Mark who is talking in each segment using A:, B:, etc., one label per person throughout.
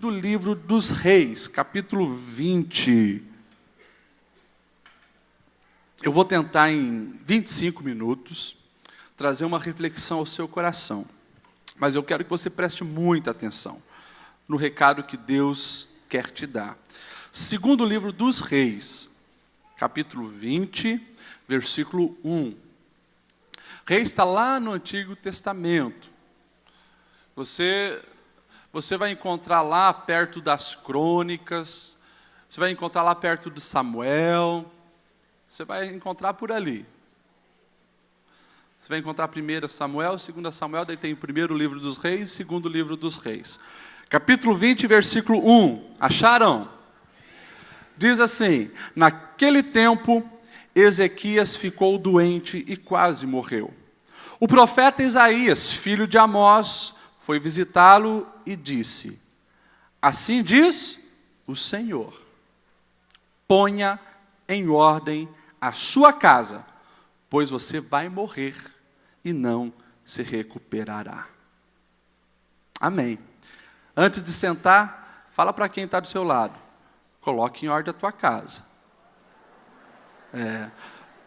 A: do livro dos Reis, capítulo 20. Eu vou tentar, em 25 minutos, trazer uma reflexão ao seu coração. Mas eu quero que você preste muita atenção no recado que Deus quer te dar. Segundo livro dos Reis, capítulo 20, versículo 1. Reis está lá no Antigo Testamento. Você vai encontrar lá perto das crônicas, você vai encontrar lá perto de Samuel, você vai encontrar por ali. Você vai encontrar 1 Samuel, 2 Samuel, daí tem o primeiro livro dos reis, segundo livro dos reis. Capítulo 20, versículo 1. Acharam? Diz assim: naquele tempo, Ezequias ficou doente e quase morreu. O profeta Isaías, filho de Amós, foi visitá-lo e disse: assim diz o Senhor, ponha em ordem a sua casa, pois você vai morrer e não se recuperará. Amém. Antes de sentar, fala para quem está do seu lado: coloque em ordem a tua casa.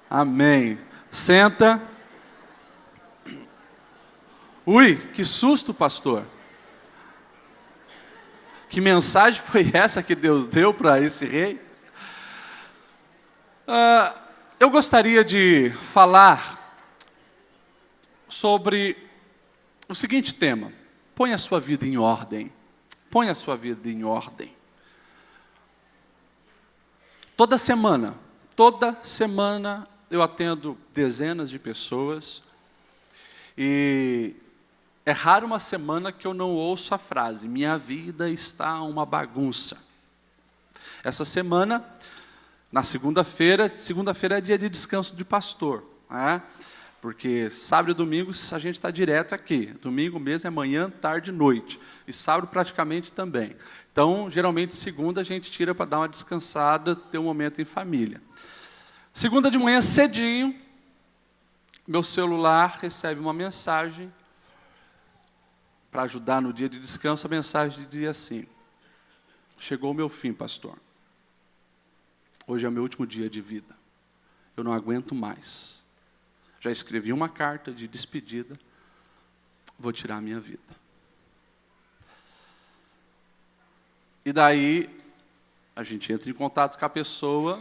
A: Amém. Senta. Ui, que susto, pastor. Que mensagem foi essa que Deus deu para esse rei? Eu gostaria de falar sobre o seguinte tema: põe a sua vida em ordem. Põe a sua vida em ordem. Toda semana eu atendo dezenas de pessoas e é raro uma semana que eu não ouço a frase: minha vida está uma bagunça. Essa semana, na segunda-feira é dia de descanso de pastor, né? Porque sábado e domingo a gente está direto aqui. Domingo mesmo é manhã, tarde e noite. E sábado praticamente também. Então, geralmente, segunda a gente tira para dar uma descansada, ter um momento em família. Segunda de manhã, cedinho, meu celular recebe uma mensagem para ajudar no dia de descanso. A mensagem dizia assim: chegou o meu fim, pastor. Hoje é o meu último dia de vida. Eu não aguento mais. Já escrevi uma carta de despedida. Vou tirar a minha vida. E daí, a gente entra em contato com a pessoa,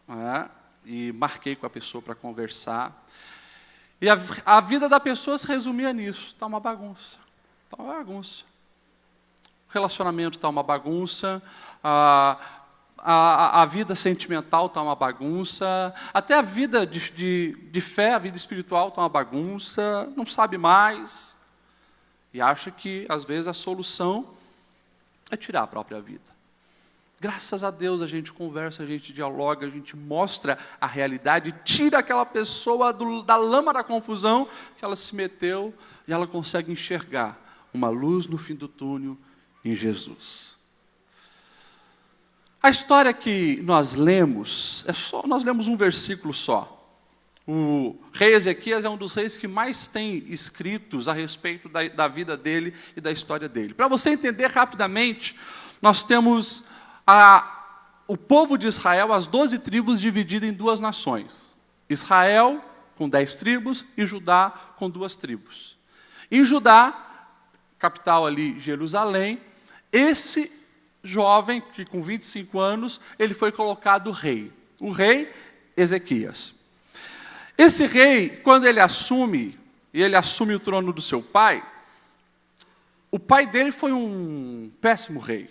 A: né, e marquei com a pessoa para conversar. E a vida da pessoa se resumia nisso: está uma bagunça. Está uma bagunça. O relacionamento está uma bagunça. A vida sentimental está uma bagunça, até a vida de fé, a vida espiritual está uma bagunça, não sabe mais, e acha que, às vezes, a solução é tirar a própria vida. Graças a Deus a gente conversa, a gente dialoga, a gente mostra a realidade, tira aquela pessoa da lama da confusão que ela se meteu, e ela consegue enxergar uma luz no fim do túnel em Jesus. A história que nós lemos, nós lemos um versículo só. O rei Ezequias é um dos reis que mais tem escritos a respeito da vida dele e da história dele. Para você entender rapidamente, nós temos o povo de Israel, as 12 tribos divididas em 2 nações. Israel com 10 tribos e Judá com 2 tribos. Em Judá, capital ali Jerusalém, esse jovem, que com 25 anos, ele foi colocado rei. O rei Ezequias. Esse rei, quando ele assume o trono do seu pai, o pai dele foi um péssimo rei.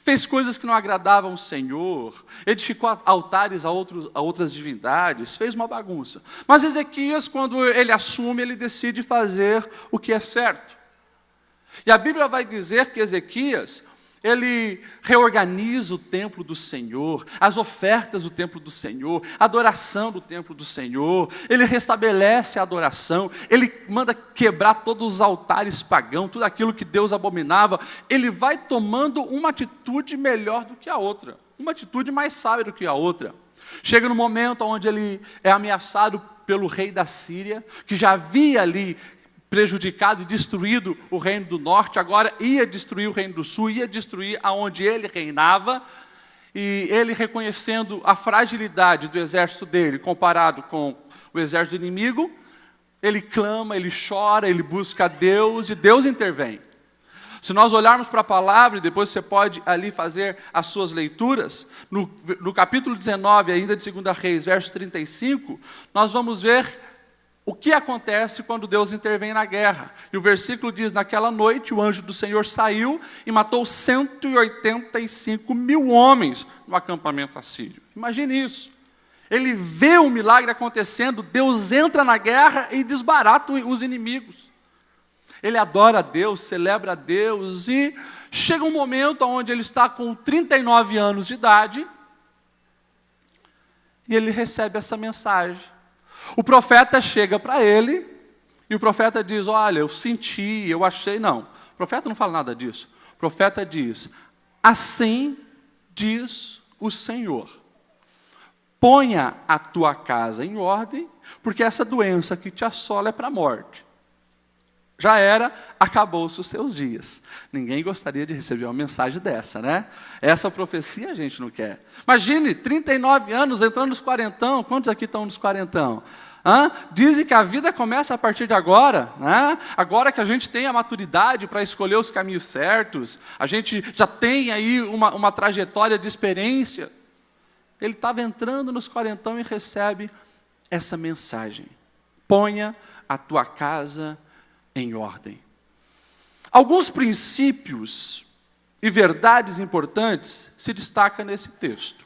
A: Fez coisas que não agradavam o Senhor, edificou altares a outras divindades, fez uma bagunça. Mas Ezequias, quando ele assume, ele decide fazer o que é certo. E a Bíblia vai dizer que Ezequias, ele reorganiza o templo do Senhor, as ofertas do templo do Senhor, a adoração do templo do Senhor, ele restabelece a adoração, ele manda quebrar todos os altares pagãos, tudo aquilo que Deus abominava. Ele vai tomando uma atitude melhor do que a outra, uma atitude mais sábia do que a outra. Chega no momento onde ele é ameaçado pelo rei da Síria, que já havia ali prejudicado e destruído o reino do norte, agora ia destruir o reino do sul, ia destruir aonde ele reinava, e ele reconhecendo a fragilidade do exército dele, comparado com o exército inimigo, ele clama, ele chora, ele busca a Deus, e Deus intervém. Se nós olharmos para a palavra, e depois você pode ali fazer as suas leituras, no capítulo 19, ainda de 2 Reis, verso 35, nós vamos ver o que acontece quando Deus intervém na guerra. E o versículo diz, naquela noite o anjo do Senhor saiu e matou 185 mil homens no acampamento assírio. Imagine isso. Ele vê o milagre acontecendo, Deus entra na guerra e desbarata os inimigos. Ele adora a Deus, celebra a Deus, e chega um momento onde ele está com 39 anos de idade, e ele recebe essa mensagem. O profeta chega para ele, e o profeta diz, olha, eu senti, eu achei, não. O profeta não fala nada disso. O profeta diz, assim diz o Senhor, ponha a tua casa em ordem, porque essa doença que te assola é para a morte. Já era, acabou-se os seus dias. Ninguém gostaria de receber uma mensagem dessa, né? Essa profecia a gente não quer. Imagine, 39 anos, entrando nos quarentão. Quantos aqui estão nos quarentão? Dizem que a vida começa a partir de agora, né? Agora que a gente tem a maturidade para escolher os caminhos certos, a gente já tem aí uma trajetória de experiência. Ele estava entrando nos quarentão e recebe essa mensagem. Ponha a tua casa em ordem. Alguns princípios e verdades importantes se destacam nesse texto.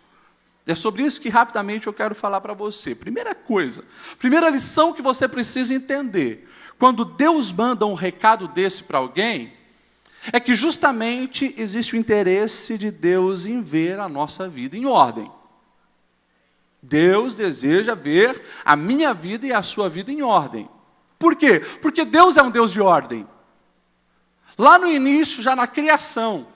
A: É sobre isso que rapidamente eu quero falar para você. Primeira coisa, primeira lição que você precisa entender, quando Deus manda um recado desse para alguém, é que justamente existe o interesse de Deus em ver a nossa vida em ordem. Deus deseja ver a minha vida e a sua vida em ordem. Por quê? Porque Deus é um Deus de ordem. Lá no início, já na criação,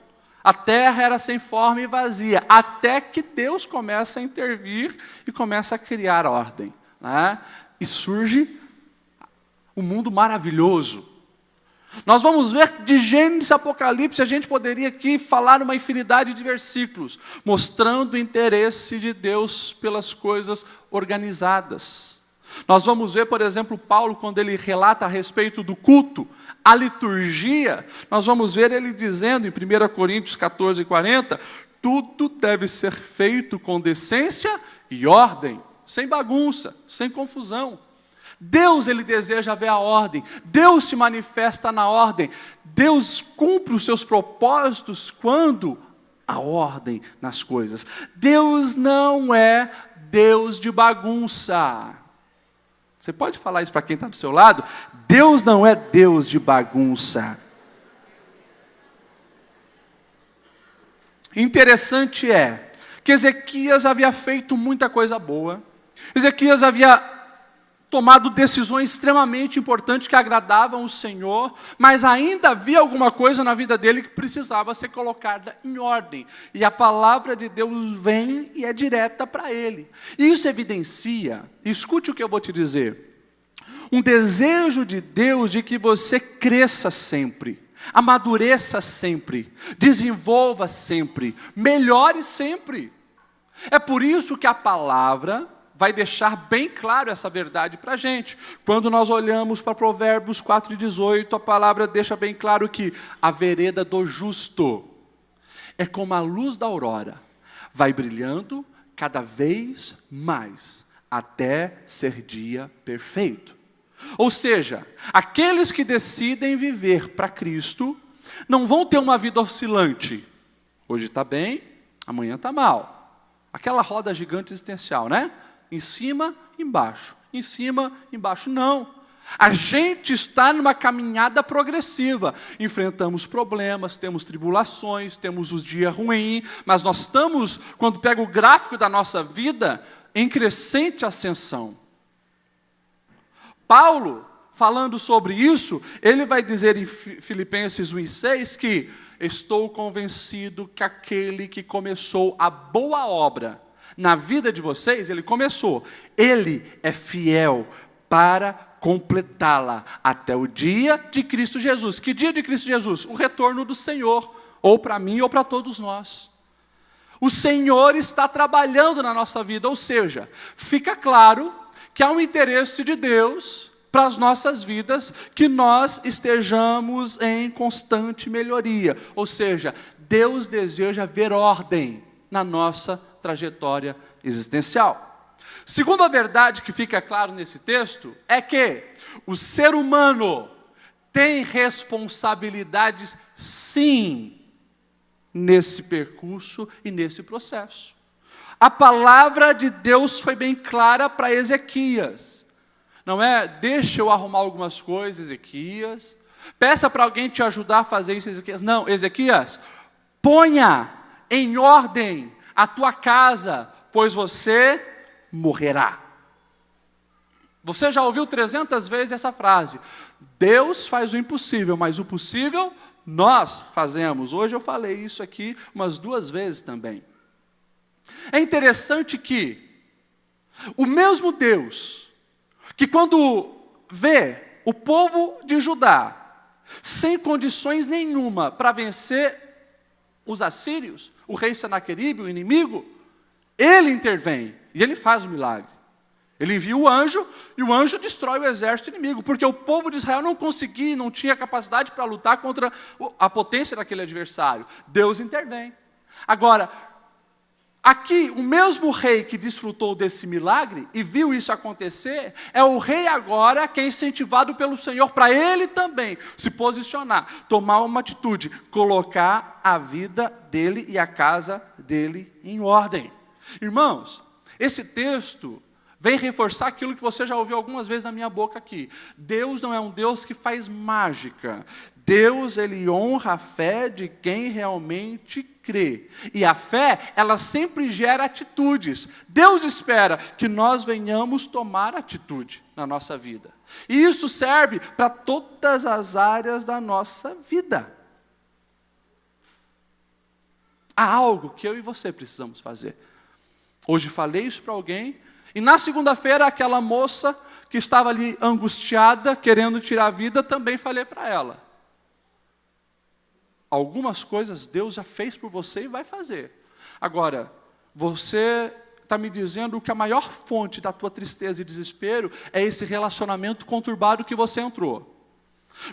A: a terra era sem forma e vazia, até que Deus começa a intervir e começa a criar ordem, né? E surge um mundo maravilhoso. Nós vamos ver de Gênesis a Apocalipse, a gente poderia aqui falar uma infinidade de versículos, mostrando o interesse de Deus pelas coisas organizadas. Nós vamos ver, por exemplo, Paulo, quando ele relata a respeito do culto, a liturgia, nós vamos ver ele dizendo em 1 Coríntios 14, 40, tudo deve ser feito com decência e ordem, sem bagunça, sem confusão. Deus, ele deseja ver a ordem, Deus se manifesta na ordem, Deus cumpre os seus propósitos quando há ordem nas coisas. Deus não é Deus de bagunça. Você pode falar isso para quem está do seu lado? Deus não é Deus de bagunça. Interessante é que Ezequias havia feito muita coisa boa. Ezequias havia tomado decisões extremamente importantes que agradavam o Senhor, mas ainda havia alguma coisa na vida dele que precisava ser colocada em ordem. E a palavra de Deus vem e é direta para ele. E isso evidencia, escute o que eu vou te dizer, um desejo de Deus de que você cresça sempre, amadureça sempre, desenvolva sempre, melhore sempre. É por isso que a palavra vai deixar bem claro essa verdade para a gente. Quando nós olhamos para Provérbios 4:18, a palavra deixa bem claro que a vereda do justo é como a luz da aurora, vai brilhando cada vez mais, até ser dia perfeito. Ou seja, aqueles que decidem viver para Cristo, não vão ter uma vida oscilante. Hoje está bem, amanhã está mal. Aquela roda gigante existencial, né? Em cima, embaixo. Em cima, embaixo. Não. A gente está numa caminhada progressiva. Enfrentamos problemas, temos tribulações, temos os dias ruins, mas nós estamos, quando pega o gráfico da nossa vida, em crescente ascensão. Paulo, falando sobre isso, ele vai dizer em Filipenses 1:6 que estou convencido que aquele que começou a boa obra na vida de vocês, ele começou. Ele é fiel para completá-la até o dia de Cristo Jesus. Que dia de Cristo Jesus? O retorno do Senhor, ou para mim ou para todos nós. O Senhor está trabalhando na nossa vida, ou seja, fica claro que há um interesse de Deus para as nossas vidas, que nós estejamos em constante melhoria. Ou seja, Deus deseja ver ordem na nossa trajetória existencial. Segunda verdade que fica claro nesse texto é que o ser humano tem responsabilidades, sim, nesse percurso e nesse processo. A palavra de Deus foi bem clara para Ezequias. Não é, deixa eu arrumar algumas coisas, Ezequias. Peça para alguém te ajudar a fazer isso, Ezequias. Não, Ezequias, ponha em ordem a tua casa, pois você morrerá. Você já ouviu 300 vezes essa frase. Deus faz o impossível, mas o possível nós fazemos. Hoje eu falei isso aqui umas 2 vezes também. É interessante que o mesmo Deus que quando vê o povo de Judá sem condições nenhuma para vencer os assírios, o rei Senaqueribe, o inimigo, ele intervém e ele faz o milagre. Ele envia o anjo e o anjo destrói o exército inimigo, porque o povo de Israel não conseguia, não tinha capacidade para lutar contra a potência daquele adversário. Deus intervém. Agora, aqui, o mesmo rei que desfrutou desse milagre e viu isso acontecer, é o rei agora que é incentivado pelo Senhor para ele também se posicionar, tomar uma atitude, colocar a vida dele e a casa dele em ordem. Irmãos, esse texto vem reforçar aquilo que você já ouviu algumas vezes na minha boca aqui. Deus não é um Deus que faz mágica. Deus, ele honra a fé de quem realmente crê. E a fé, ela sempre gera atitudes. Deus espera que nós venhamos tomar atitude na nossa vida. E isso serve para todas as áreas da nossa vida. Há algo que eu e você precisamos fazer. Hoje falei isso para alguém, e na segunda-feira aquela moça que estava ali angustiada, querendo tirar a vida, também falei para ela. Algumas coisas Deus já fez por você e vai fazer. Agora, você está me dizendo que a maior fonte da tua tristeza e desespero é esse relacionamento conturbado que você entrou.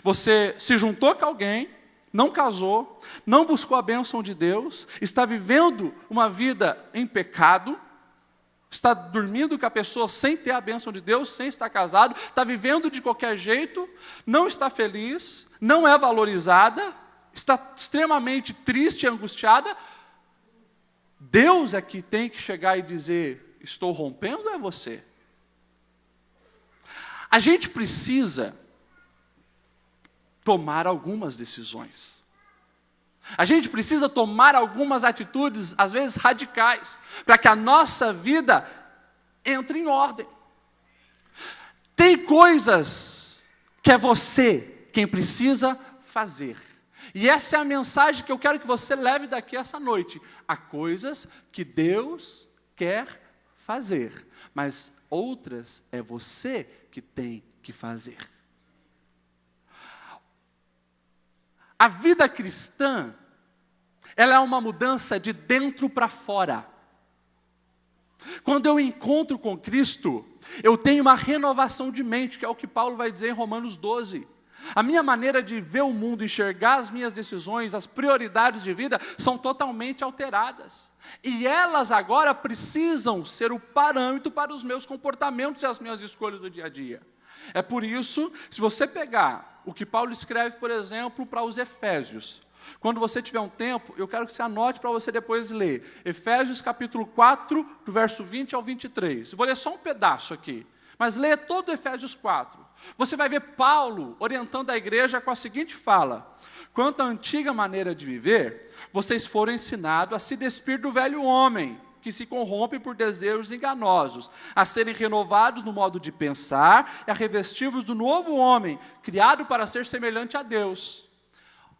A: Você se juntou com alguém, não casou, não buscou a bênção de Deus, está vivendo uma vida em pecado, está dormindo com a pessoa sem ter a bênção de Deus, sem estar casado, está vivendo de qualquer jeito, não está feliz, não é valorizada, está extremamente triste e angustiada. Deus é que tem que chegar e dizer, estou rompendo, ou é você? A gente precisa tomar algumas decisões. A gente precisa tomar algumas atitudes, às vezes radicais, para que a nossa vida entre em ordem. Tem coisas que é você quem precisa fazer. E essa é a mensagem que eu quero que você leve daqui essa noite. Há coisas que Deus quer fazer, mas outras é você que tem que fazer. A vida cristã, ela é uma mudança de dentro para fora. Quando eu encontro com Cristo, eu tenho uma renovação de mente, que é o que Paulo vai dizer em Romanos 12. A minha maneira de ver o mundo, enxergar as minhas decisões, as prioridades de vida, são totalmente alteradas. E elas agora precisam ser o parâmetro para os meus comportamentos e as minhas escolhas do dia a dia. É por isso, se você pegar o que Paulo escreve, por exemplo, para os Efésios, quando você tiver um tempo, eu quero que você anote para você depois ler. Efésios capítulo 4, do verso 20 ao 23. Eu vou ler só um pedaço aqui, mas leia todo Efésios 4. Você vai ver Paulo orientando a igreja com a seguinte fala: quanto à antiga maneira de viver, vocês foram ensinados a se despir do velho homem, que se corrompe por desejos enganosos, a serem renovados no modo de pensar e a revestir-vos do novo homem, criado para ser semelhante a Deus.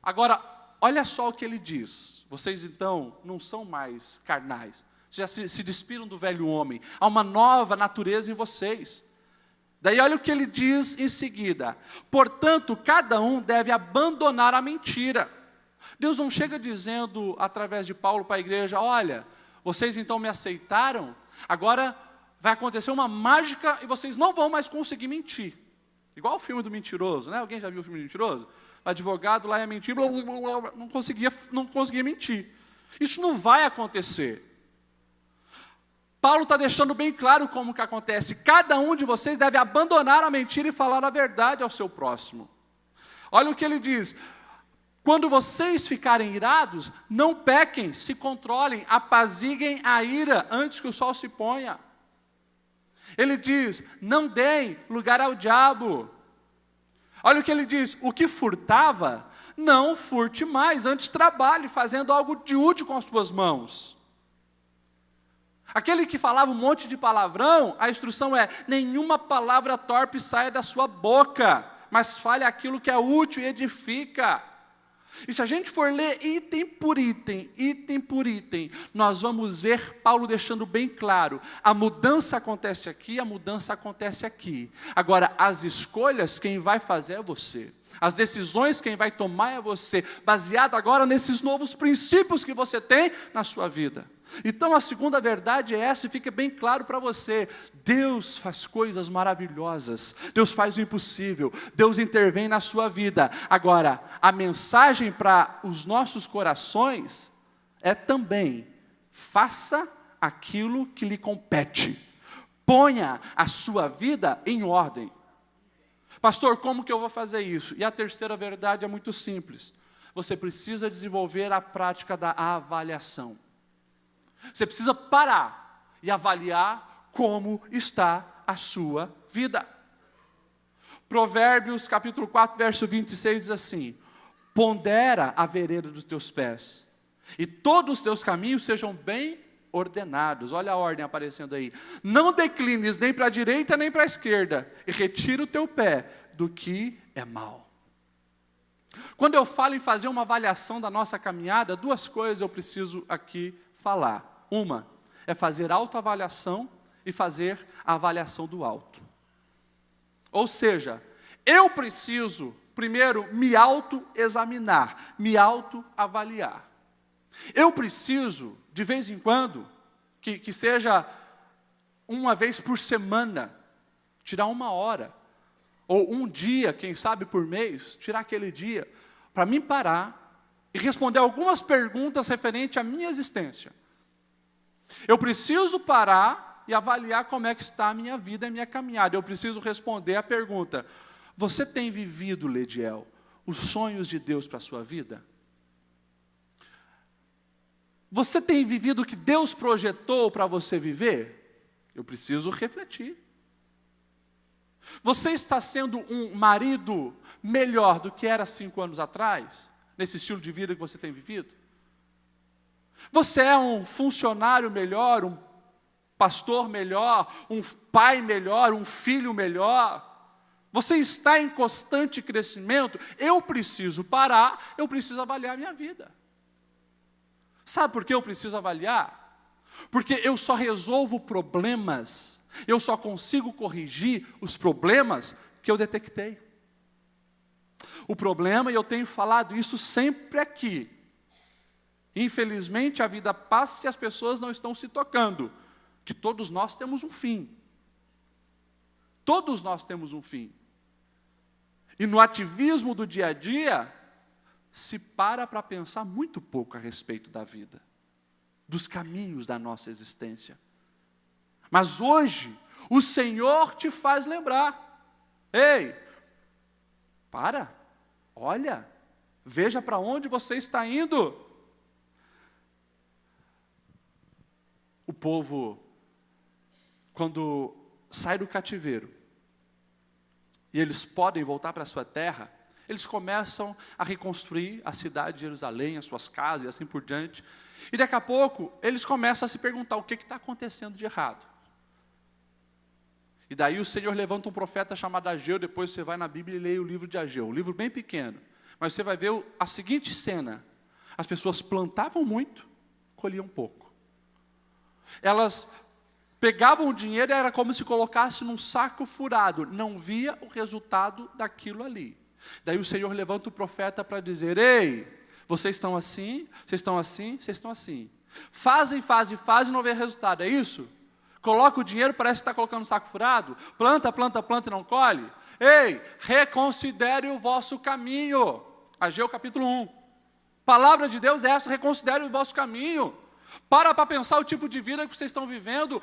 A: Agora, olha só o que ele diz. Vocês então não são mais carnais, já se despiram do velho homem, há uma nova natureza em vocês. Daí olha o que ele diz em seguida. Portanto, cada um deve abandonar a mentira. Deus não chega dizendo, através de Paulo para a igreja, olha, vocês então me aceitaram, agora vai acontecer uma mágica e vocês não vão mais conseguir mentir. Igual o filme do mentiroso, né? Alguém já viu o filme do mentiroso? O advogado lá ia mentir, não conseguia mentir. Isso não vai acontecer. Paulo está deixando bem claro como que acontece. Cada um de vocês deve abandonar a mentira e falar a verdade ao seu próximo. Olha o que ele diz. Quando vocês ficarem irados, não pequem, se controlem, apaziguem a ira antes que o sol se ponha. Ele diz, não deem lugar ao diabo. Olha o que ele diz, o que furtava, não furte mais, antes trabalhe, fazendo algo de útil com as suas mãos. Aquele que falava um monte de palavrão, a instrução é, nenhuma palavra torpe saia da sua boca, mas fale aquilo que é útil e edifica. E se a gente for ler item por item, nós vamos ver Paulo deixando bem claro, a mudança acontece aqui, a mudança acontece aqui. Agora, as escolhas, quem vai fazer é você. As decisões, quem vai tomar é você, baseado agora nesses novos princípios que você tem na sua vida. Então a segunda verdade é essa, e fica bem claro para você, Deus faz coisas maravilhosas, Deus faz o impossível, Deus intervém na sua vida. Agora, a mensagem para os nossos corações é também, faça aquilo que lhe compete, ponha a sua vida em ordem. Pastor, como que eu vou fazer isso? E a terceira verdade é muito simples, você precisa desenvolver a prática da avaliação. Você precisa parar e avaliar como está a sua vida. Provérbios capítulo 4, verso 26 diz assim, pondera a vereda dos teus pés, e todos os teus caminhos sejam bem ordenados. Olha a ordem aparecendo aí. Não declines nem para a direita nem para a esquerda, e retira o teu pé do que é mal. Quando eu falo em fazer uma avaliação da nossa caminhada, duas coisas eu preciso aqui falar. Uma é fazer autoavaliação e fazer a avaliação do alto. Ou seja, eu preciso primeiro me autoexaminar, me autoavaliar. Eu preciso, de vez em quando, que seja uma vez por semana, tirar 1 hora, ou um dia, quem sabe por mês, tirar aquele dia, para mim parar e responder algumas perguntas referentes à minha existência. Eu preciso parar e avaliar como é que está a minha vida e a minha caminhada. Eu preciso responder a pergunta, você tem vivido, Lediel, os sonhos de Deus para a sua vida? Você tem vivido o que Deus projetou para você viver? Eu preciso refletir. Você está sendo um marido melhor do que era 5 anos atrás? Nesse estilo de vida que você tem vivido? Você é um funcionário melhor, um pastor melhor, um pai melhor, um filho melhor? Você está em constante crescimento? Eu preciso parar, eu preciso avaliar a minha vida. Sabe por que eu preciso avaliar? Porque eu só resolvo problemas, eu só consigo corrigir os problemas que eu detectei. O problema, e eu tenho falado isso sempre aqui, infelizmente a vida passa e as pessoas não estão se tocando, que todos nós temos um fim. Todos nós temos um fim. E no ativismo do dia a dia, se para pensar muito pouco a respeito da vida, dos caminhos da nossa existência. Mas hoje, o Senhor te faz lembrar. Ei, para, olha, veja para onde você está indo. O povo, quando sai do cativeiro, e eles podem voltar para a sua terra, eles começam a reconstruir a cidade de Jerusalém, as suas casas e assim por diante. E daqui a pouco, eles começam a se perguntar o que está acontecendo de errado. E daí o Senhor levanta um profeta chamado Ageu, depois você vai na Bíblia e lê o livro de Ageu, um livro bem pequeno. Mas você vai ver a seguinte cena, as pessoas plantavam muito, colhiam pouco. Elas Pegavam o dinheiro e era como se colocasse num saco furado. Não via o resultado daquilo ali. Daí o Senhor levanta o profeta para dizer: ei, vocês estão assim, vocês estão assim, vocês estão assim. Fazem, não vê resultado, é isso? Coloca o dinheiro, parece que está colocando no saco furado. Planta e não colhe. Ei, reconsidere o vosso caminho. Ageu capítulo 1. Palavra de Deus é essa: reconsidere o vosso caminho. Para pensar o tipo de vida que vocês estão vivendo.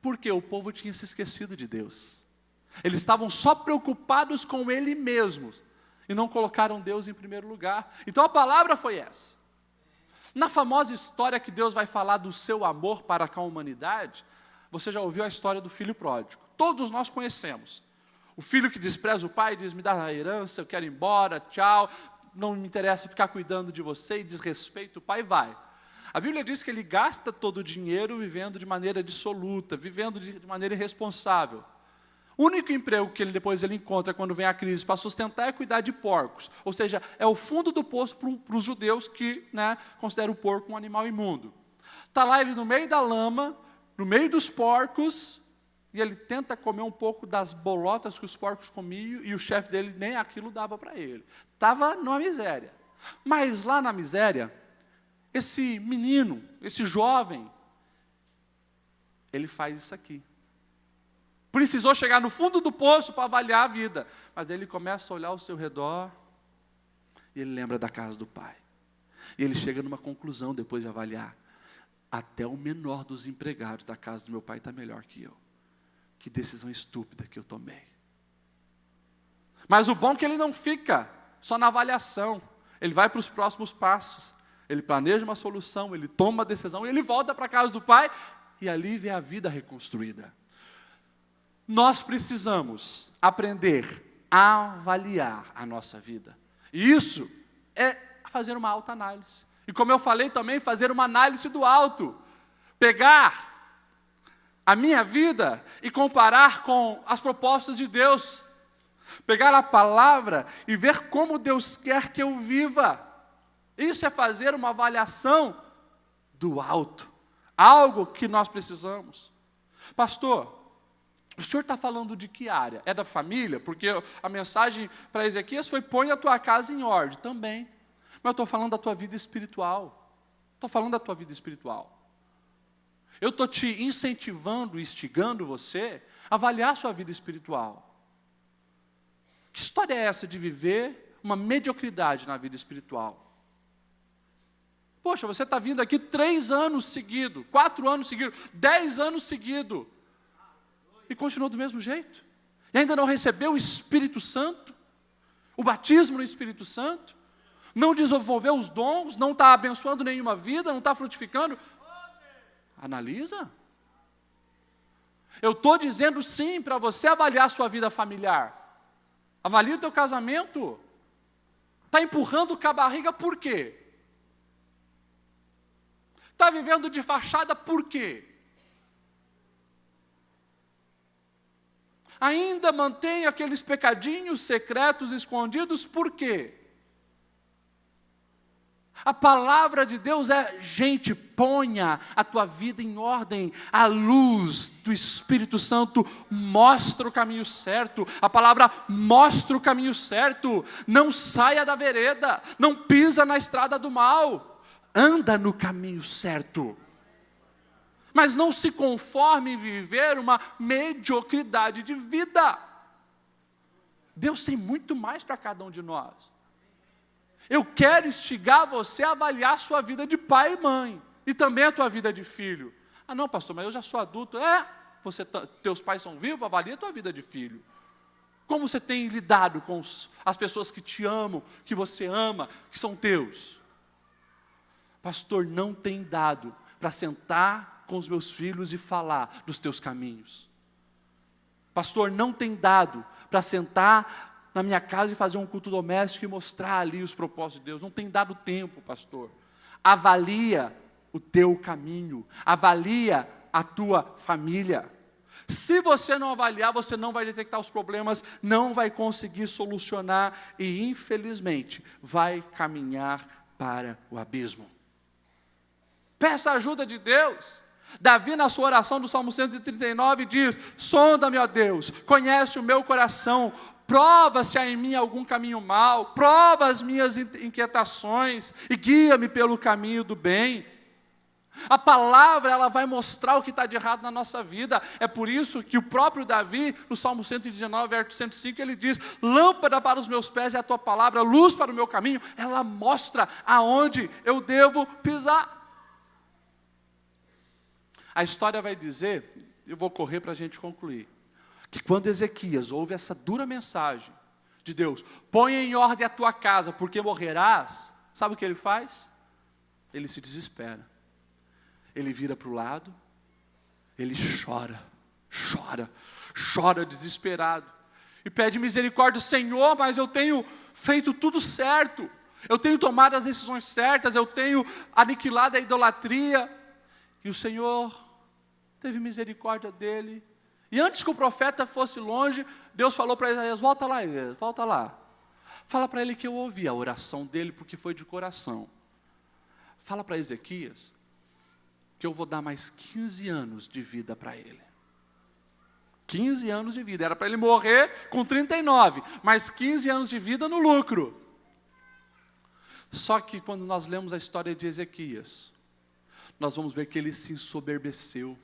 A: Porque o povo tinha se esquecido de Deus. Eles estavam só preocupados com ele mesmos. E não colocaram Deus em primeiro lugar. Então a palavra foi essa. Na famosa história que Deus vai falar do seu amor para com a humanidade, você já ouviu a história do filho pródigo. Todos nós conhecemos. O filho que despreza o pai e diz: me dá a herança, eu quero ir embora, tchau, não me interessa ficar cuidando de você, e desrespeita o pai, vai. A Bíblia diz que ele gasta todo o dinheiro vivendo de maneira dissoluta, vivendo de maneira irresponsável. O único emprego que depois ele encontra quando vem a crise para sustentar é cuidar de porcos. Ou seja, é o fundo do poço para os judeus que consideram o porco um animal imundo. Está lá ele no meio da lama, no meio dos porcos, e ele tenta comer um pouco das bolotas que os porcos comiam, e o chefe dele nem aquilo dava para ele. Estava numa miséria. Mas lá na miséria, esse menino, esse jovem, ele faz isso aqui. Precisou chegar no fundo do poço para avaliar a vida. Mas ele começa a olhar ao seu redor, e ele lembra da casa do pai. E ele chega numa conclusão depois de avaliar: até o menor dos empregados da casa do meu pai está melhor que eu. Que decisão estúpida que eu tomei. Mas o bom é que ele não fica só na avaliação. Ele vai para os próximos passos. Ele planeja uma solução, ele toma uma decisão, e ele volta para a casa do pai, e ali vê a vida reconstruída. Nós precisamos aprender a avaliar a nossa vida. E isso é fazer uma autoanálise. E como eu falei também, fazer uma análise do alto. Pegar a minha vida e comparar com as propostas de Deus. Pegar a palavra e ver como Deus quer que eu viva. Isso é fazer uma avaliação do alto. Algo que nós precisamos. Pastor, o senhor está falando de que área? É da família? Porque a mensagem para Ezequias foi: põe a tua casa em ordem. Também. Mas eu estou falando da tua vida espiritual. Estou falando da tua vida espiritual. Eu estou te incentivando, instigando você a avaliar a sua vida espiritual. Que história é essa de viver uma mediocridade na vida espiritual? Poxa, você está vindo aqui 3 anos seguidos, 4 anos seguidos, 10 anos seguidos, e continua do mesmo jeito. E ainda não recebeu o Espírito Santo, o batismo no Espírito Santo, não desenvolveu os dons, não está abençoando nenhuma vida, não está frutificando. Analisa. Eu estou dizendo sim para você avaliar a sua vida familiar. Avalie o teu casamento. Está empurrando com a barriga por quê? Está vivendo de fachada por quê? Ainda mantém aqueles pecadinhos secretos, escondidos, por quê? A palavra de Deus é: gente, ponha a tua vida em ordem. A luz do Espírito Santo mostra o caminho certo. A palavra mostra o caminho certo. Não saia da vereda, não pisa na estrada do mal. Anda no caminho certo. Mas não se conforme em viver uma mediocridade de vida. Deus tem muito mais para cada um de nós. Eu quero instigar você a avaliar a sua vida de pai e mãe. E também a tua vida de filho. Ah não, pastor, mas eu já sou adulto. Teus pais são vivos, avalia a tua vida de filho. Como você tem lidado com as pessoas que te amam, que você ama, que são teus? Pastor, não tem dado para sentar com os meus filhos e falar dos teus caminhos. Pastor, não tem dado para sentar na minha casa e fazer um culto doméstico e mostrar ali os propósitos de Deus. Não tem dado tempo, pastor. Avalia o teu caminho. Avalia a tua família. Se você não avaliar, você não vai detectar os problemas, não vai conseguir solucionar e, infelizmente, vai caminhar para o abismo. Peça a ajuda de Deus. Davi, na sua oração do Salmo 139, diz: sonda-me, ó Deus, conhece o meu coração, prova se há em mim algum caminho mau, prova as minhas inquietações e guia-me pelo caminho do bem. A palavra, ela vai mostrar o que está de errado na nossa vida. É por isso que o próprio Davi, no Salmo 119, verso 105, ele diz: lâmpada para os meus pés é a tua palavra, luz para o meu caminho. Ela mostra aonde eu devo pisar. A história vai dizer, eu vou correr para a gente concluir, que quando Ezequias ouve essa dura mensagem de Deus: põe em ordem a tua casa, porque morrerás, sabe o que ele faz? Ele se desespera. Ele vira para o lado, ele chora desesperado, e pede misericórdia: Senhor, mas eu tenho feito tudo certo, eu tenho tomado as decisões certas, eu tenho aniquilado a idolatria. E o Senhor teve misericórdia dele, e antes que o profeta fosse longe, Deus falou para Isaías: volta lá, Isaías, volta lá, fala para ele que eu ouvi a oração dele, porque foi de coração. Fala para Ezequias que eu vou dar mais 15 anos de vida para ele. 15 anos de vida, era para ele morrer com 39, mais 15 anos de vida no lucro. Só que quando nós lemos a história de Ezequias, nós vamos ver que ele se ensoberbeceu,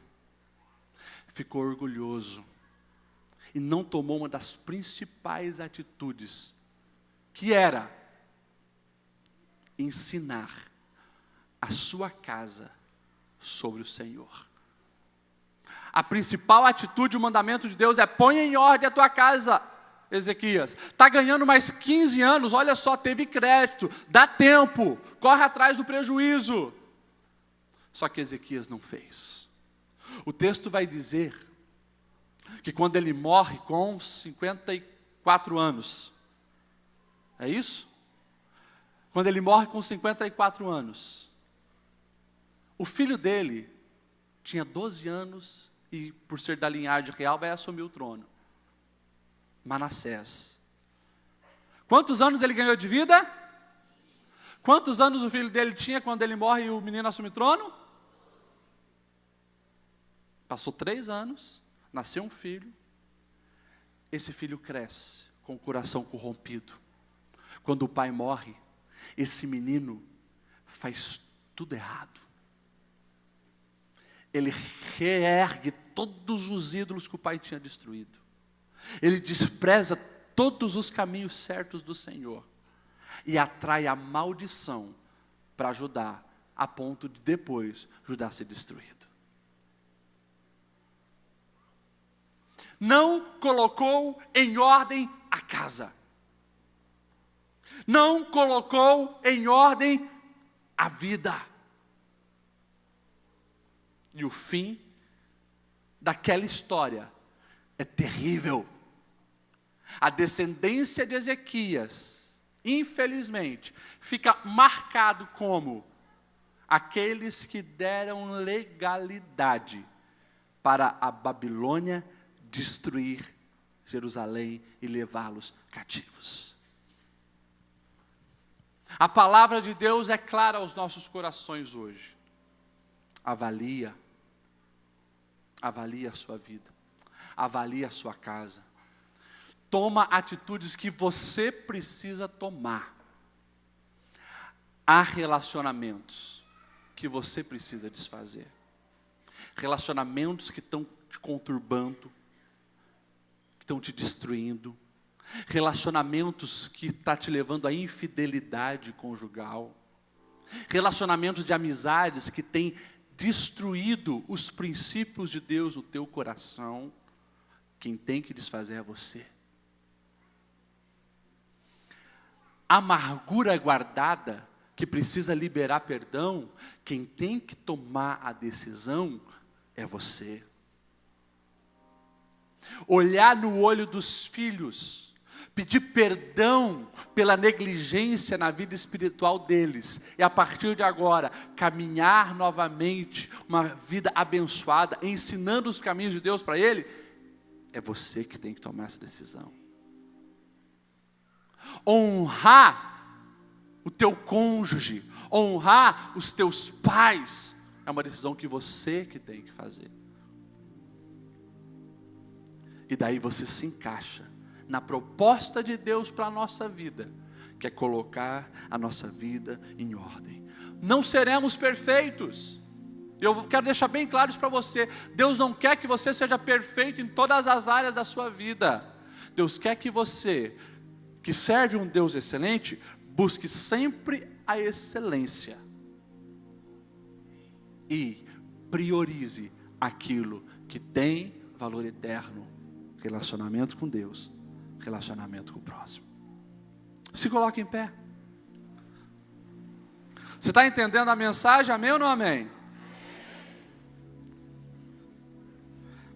A: ficou orgulhoso, e não tomou uma das principais atitudes, que era ensinar a sua casa sobre o Senhor. A principal atitude, o mandamento de Deus é: põe em ordem a tua casa, Ezequias. Está ganhando mais 15 anos, olha só, teve crédito, dá tempo, corre atrás do prejuízo. Só que Ezequias não fez. O texto vai dizer que quando ele morre com 54 anos, é isso? Quando ele morre com 54 anos, o filho dele tinha 12 anos e, por ser da linhagem real, vai assumir o trono. Manassés. Quantos anos ele ganhou de vida? Quantos anos o filho dele tinha quando ele morre e o menino assume o trono? Passou 3 anos, nasceu um filho. Esse filho cresce com o coração corrompido. Quando o pai morre, esse menino faz tudo errado. Ele reergue todos os ídolos que o pai tinha destruído. Ele despreza todos os caminhos certos do Senhor. E atrai a maldição para Judá, a ponto de depois Judá ser destruído. Não colocou em ordem a casa. Não colocou em ordem a vida. E o fim daquela história é terrível. A descendência de Ezequias, infelizmente, fica marcado como aqueles que deram legalidade para a Babilônia destruir Jerusalém e levá-los cativos. A palavra de Deus é clara aos nossos corações hoje. Avalia a sua vida, avalia a sua casa, toma atitudes que você precisa tomar. Há relacionamentos que você precisa desfazer, relacionamentos que estão te conturbando, que estão te destruindo, relacionamentos que estão te levando à infidelidade conjugal, relacionamentos de amizades que têm destruído os princípios de Deus no teu coração. Quem tem que desfazer é você. Amargura guardada, que precisa liberar perdão, quem tem que tomar a decisão é você. Olhar no olho dos filhos, pedir perdão pela negligência na vida espiritual deles, e a partir de agora, caminhar novamente uma vida abençoada, ensinando os caminhos de Deus para ele, é você que tem que tomar essa decisão. Honrar o teu cônjuge, honrar os teus pais, É uma decisão que você que tem que fazer. E daí você se encaixa na proposta de Deus para a nossa vida, que é colocar a nossa vida em ordem. Não seremos perfeitos. Eu quero deixar bem claro isso para você. Deus não quer que você seja perfeito em todas as áreas da sua vida. Deus quer que você, que serve um Deus excelente, busque sempre a excelência. E priorize aquilo que tem valor eterno. Relacionamento com Deus, relacionamento com o próximo. Se coloque em pé. Você está entendendo a mensagem? Amém ou não amém?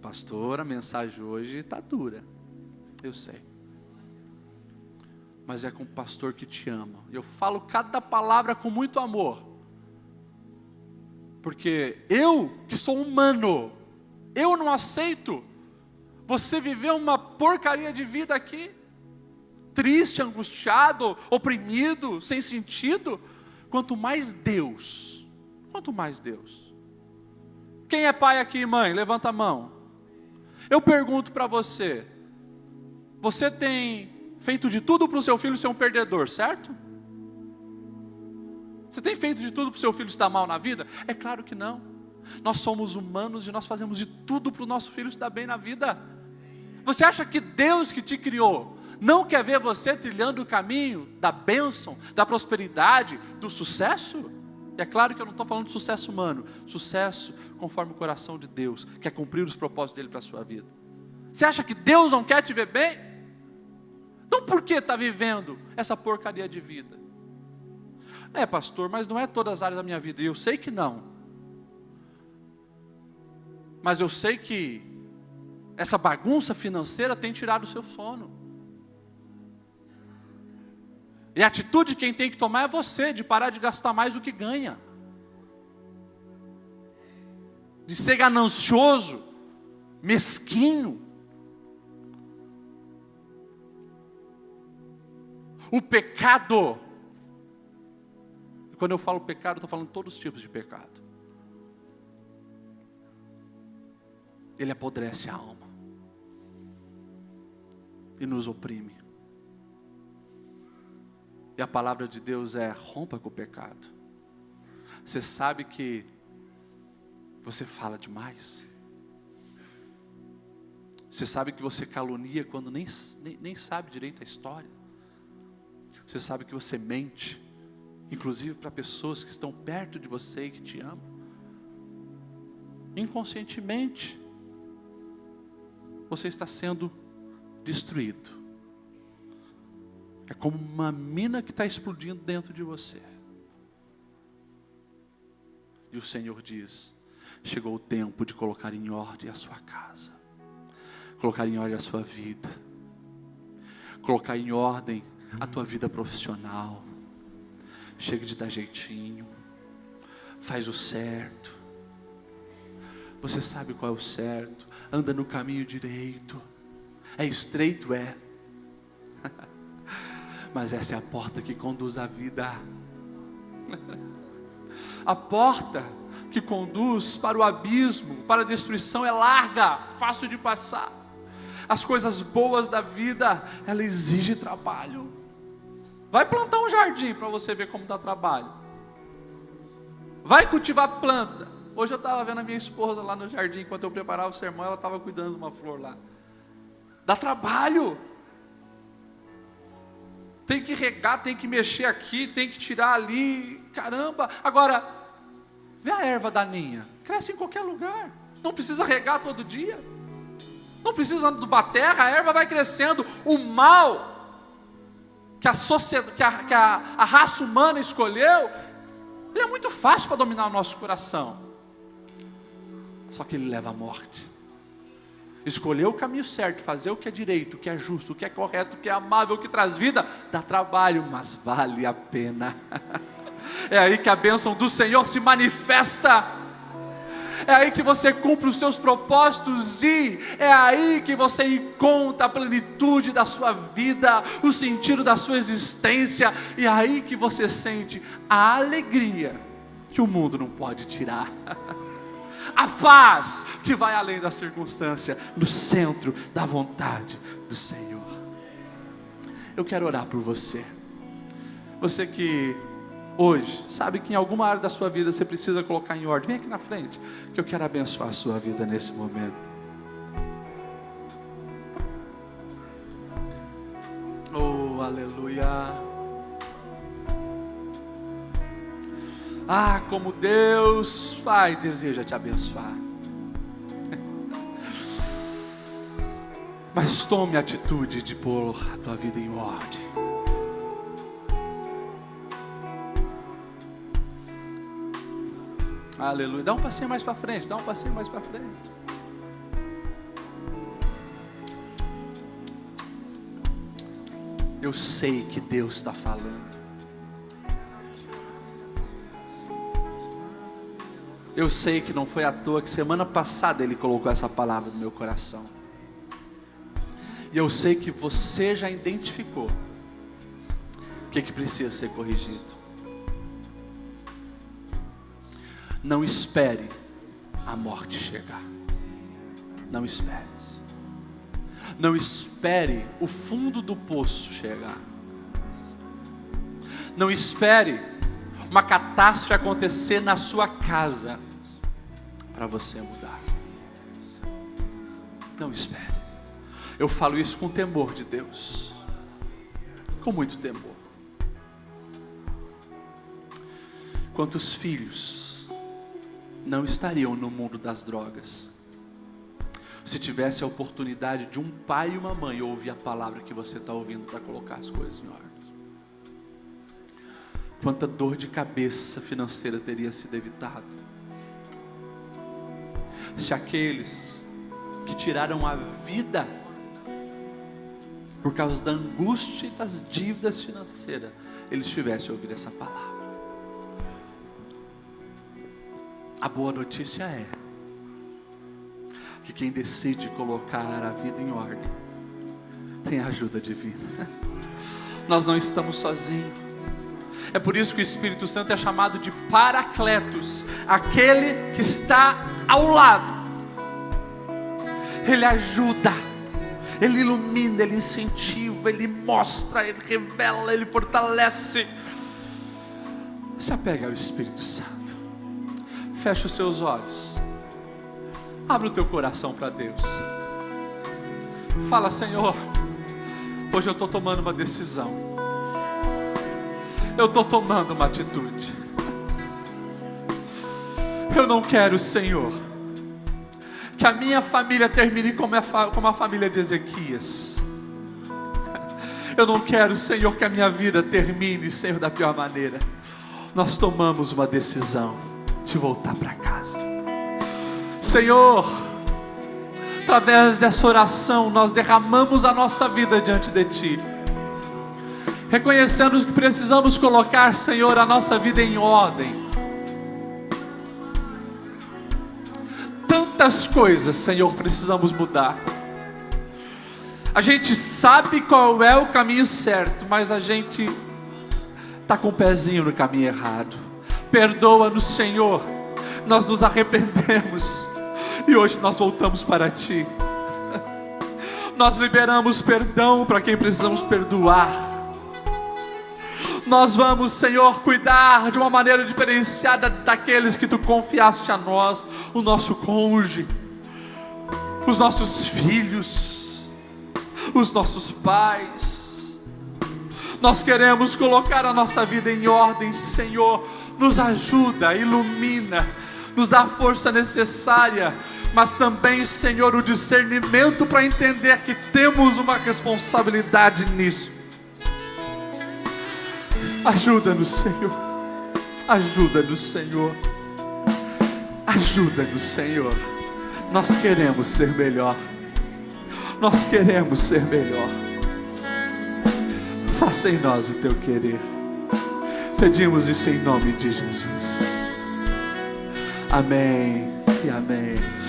A: Pastor, a mensagem hoje está dura. Eu sei. Mas é com o pastor que te ama. Eu falo cada palavra com muito amor. Porque eu, que sou humano, eu não aceito você viver uma porcaria de vida aqui. Triste, angustiado, oprimido, sem sentido. Quanto mais Deus. Quanto mais Deus. Quem é pai aqui, mãe? Levanta a mão. Eu pergunto para você. Você tem feito de tudo para o seu filho ser um perdedor, certo? Você tem feito de tudo para o seu filho estar mal na vida? É claro que não. Nós somos humanos e nós fazemos de tudo para o nosso filho estar bem na vida. Você acha que Deus que te criou não quer ver você trilhando o caminho da bênção, da prosperidade, do sucesso? E é claro que eu não estou falando de sucesso humano. Sucesso conforme o coração de Deus, quer cumprir os propósitos dele para a sua vida. Você acha que Deus não quer te ver bem? Então por que está vivendo essa porcaria de vida? É, pastor, mas não é todas as áreas da minha vida. E eu sei que não. Mas eu sei que essa bagunça financeira tem tirado o seu sono. E a atitude quem tem que tomar é você, de parar de gastar mais do que ganha. De ser ganancioso, mesquinho. O pecado. E quando eu falo pecado, eu estou falando todos os tipos de pecado. Ele apodrece a alma. E nos oprime. E a palavra de Deus é: rompa com o pecado. Você sabe que você fala demais. Você sabe que você calunia quando nem sabe direito a história. Você sabe que você mente, inclusive para pessoas que estão perto de você e que te amam. Inconscientemente, você está sendo destruído. É como uma mina que está explodindo dentro de você. E o Senhor diz: chegou o tempo de colocar em ordem a sua casa, colocar em ordem a sua vida, colocar em ordem a tua vida profissional. Chega de dar jeitinho, faz o certo. Você sabe qual é o certo, anda no caminho direito. É estreito, é. Mas essa é a porta que conduz à vida. A porta que conduz para o abismo, para a destruição é larga, fácil de passar. As coisas boas da vida, ela exige trabalho. Vai plantar um jardim para você ver como dá trabalho. Vai cultivar planta. Hoje eu estava vendo a minha esposa lá no jardim, enquanto eu preparava o sermão, ela estava cuidando de uma flor lá. Dá trabalho. Tem que regar, tem que mexer aqui, tem que tirar ali, caramba. Agora, vê a erva daninha, cresce em qualquer lugar. Não precisa regar todo dia. Não precisa adubar terra, a erva vai crescendo. O mal que a sociedade, que a raça humana escolheu, ele é muito fácil para dominar o nosso coração. Só que ele leva à morte. Escolher o caminho certo, fazer o que é direito, o que é justo, o que é correto, o que é amável, o que traz vida, dá trabalho, mas vale a pena. É aí que a bênção do Senhor se manifesta. É aí que você cumpre os seus propósitos e é aí que você encontra a plenitude da sua vida, o sentido da sua existência. E é aí que você sente a alegria que o mundo não pode tirar. A paz que vai além da circunstância, no centro da vontade do Senhor. Eu quero orar por você. Você que hoje sabe que em alguma área da sua vida você precisa colocar em ordem. Vem aqui na frente, que eu quero abençoar a sua vida nesse momento. Oh, aleluia. Ah, como Deus, Pai, deseja te abençoar. Mas tome a atitude de pôr a tua vida em ordem. Aleluia. Dá um passinho mais para frente, dá um passinho mais para frente. Eu sei que Deus está falando. Eu sei que não foi à toa que semana passada Ele colocou essa palavra no meu coração. E eu sei que você já identificou o que precisa ser corrigido. Não espere a morte chegar. Não espere. Não espere o fundo do poço chegar. Não espere uma catástrofe acontecer na sua casa para você mudar. Não espere. Eu falo isso com temor de Deus, com muito temor. Quantos filhos não estariam no mundo das drogas se tivesse a oportunidade de um pai e uma mãe ouvir a palavra que você está ouvindo para colocar as coisas em ordem? Quanta dor de cabeça financeira teria sido evitado se aqueles que tiraram a vida por causa da angústia e das dívidas financeiras, eles tivessem ouvido essa palavra. A boa notícia é que quem decide colocar a vida em ordem tem a ajuda divina. Nós não estamos sozinhos. É por isso que o Espírito Santo é chamado de Paracletos, aquele que está ao lado. Ele ajuda, ele ilumina, ele incentiva, ele mostra, ele revela, ele fortalece. Se apega ao Espírito Santo. Fecha os seus olhos. Abre o teu coração para Deus. Fala: Senhor, hoje eu estou tomando uma decisão. Eu estou tomando uma atitude. Eu não quero, Senhor, que a minha família termine como a família de Ezequias. Eu não quero, Senhor, que a minha vida termine, Senhor, da pior maneira. Nós tomamos uma decisão de voltar para casa. Senhor, através dessa oração, nós derramamos a nossa vida diante de Ti, reconhecendo que precisamos colocar, Senhor, a nossa vida em ordem. Tantas coisas, Senhor, precisamos mudar. A gente sabe qual é o caminho certo, mas a gente está com o pezinho no caminho errado. Perdoa-nos, Senhor. Nós nos arrependemos e hoje nós voltamos para Ti. Nós liberamos perdão para quem precisamos perdoar. Nós vamos, Senhor, cuidar de uma maneira diferenciada daqueles que Tu confiaste a nós, o nosso cônjuge, os nossos filhos, os nossos pais. Nós queremos colocar a nossa vida em ordem, Senhor. Nos ajuda, ilumina, nos dá a força necessária, mas também, Senhor, o discernimento para entender que temos uma responsabilidade nisso. Ajuda-nos, Senhor. Ajuda-nos, Senhor. Ajuda-nos, Senhor. Nós queremos ser melhor. Nós queremos ser melhor. Faça em nós o Teu querer. Pedimos isso em nome de Jesus. Amém e amém.